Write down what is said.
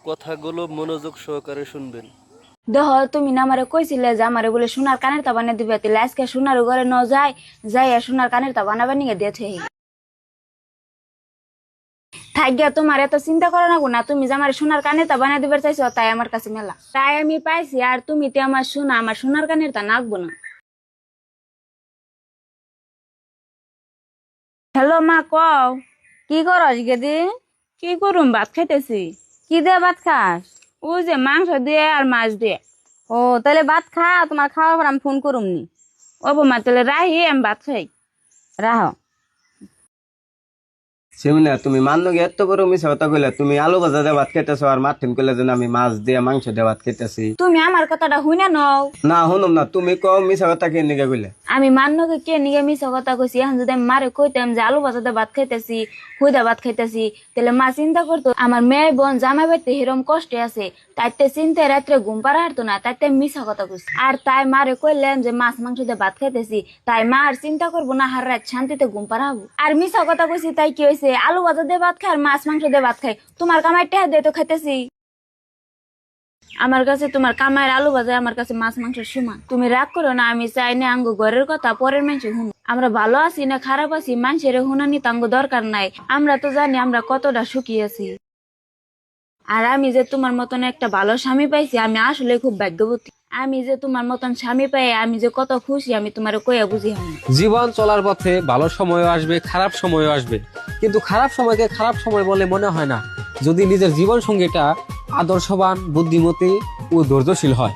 কথাগুলো মনোযোগ সহকারে শুনবেন। দেহ তুমি না আমারে কইছিলে যে আমারে বলে সোনার কানের তা বানিয়ে দিবে, তাহলে আজকে সোনার ঘরে ন যায় যাই সোনার কানের তা বানাবার নিয়ে দিয়েছে। থাক গিয়া তোমার এত চিন্তা করো না গো না, তুমি যে আমার সোনার কানের তা বানিয়ে দিবার চাইছো তাই আমার কাছে মেলা, তাই আমি পাইছি। আর তুমি তো আমার সোনা, আমার সোনার কানের তা নাকবো না। হ্যালো মা, কও কি করস গেদি? কি করুম, ভাত খাইতেছি। কি দিয়ে ভাত খাস? ওই যে মাংস দিয়ে আর মাছ দিয়ে। ও তাহলে ভাত খা, তোমার খাওয়ার পর আমি ফোন করুম নি। ও বৌমা তাহলে রাহি, আমি ভাত খাই। রাহ। সেমিনা তুমি মান্য গিয়ে এত বড় মিশা কথা কইলা, তুমি আলু ভাজা দিয়ে ভাত খাইতেছো আর মার্টিন কইলা যে আমি মাছ দিয়ে মাংস দিয়ে ভাত খাইতেছি। তুমি আমার কথাটা শুনে নও। না শুনুম না, তুমি কও মিশা কথা কে নিকে কইলে। আমি মান্যকে কে নিগে মিছা কথা কইছি, এখন যদি আমি মারে কইতাম যে আলু ভাজাতে ভাত খাইতেছি, হুইদা ভাত খাইতেছি, তাহলে মা চিন্তা করতো আমার মেয়ে বোন জামাই বাড়িতে হিরম কষ্টে আছে, তাইতে চিন্তায় রাত্রে ঘুম পাড়া হারতো না, তাইতে আমি মিছা কথা কইছি। আর তাই মারে কইলাম যে মাছ মাংস দিয়ে ভাত খাইতেছি, তাই মা আর চিন্তা করবো না, হার রাত শান্তিতে ঘুম পাড়াবো। আর মিছা কথা কইছি তাই কি হয়েছে, আলু ভাজা দিয়ে ভাত খাই আর মাছ মাংস দিয়ে ভাত খাই, তোমার কামাই টেহা দিয়ে তো খাইতেছি। আমার কাছে তোমার কামাইয়ের আলু ভাজা, আমার কাছে মাছ মাংসের সমান। তুমি রাগ করো না, আমি চাই না আঙ্গ ঘরের কথা পরের মানুষের হুন। আমরা ভালো আছি না খারাপ আছি মানুষের হুনানি তাঙ্গ দরকার নাই, আমরা তো জানি আমরা কতটা সুখী আছি। আর আমি যে তোমার মতন একটা ভালো স্বামী পাইছি, আমি আসলে খুব ভাগ্যবতী। আমি যে তোমার মতন স্বামী পাই, আমি যে কত খুশি, আমি তোমার কইয়া বুঝি হয় না। জীবন চলার পথে ভালো সময়ও আসবে, খারাপ সময়ও আসবে, কিন্তু খারাপ সময়কে খারাপ সময় বলে মনে হয় না যদি নিজের জীবন সঙ্গীটা আদর্শবান, বুদ্ধিমতী ও ধৈর্যশীল হয়।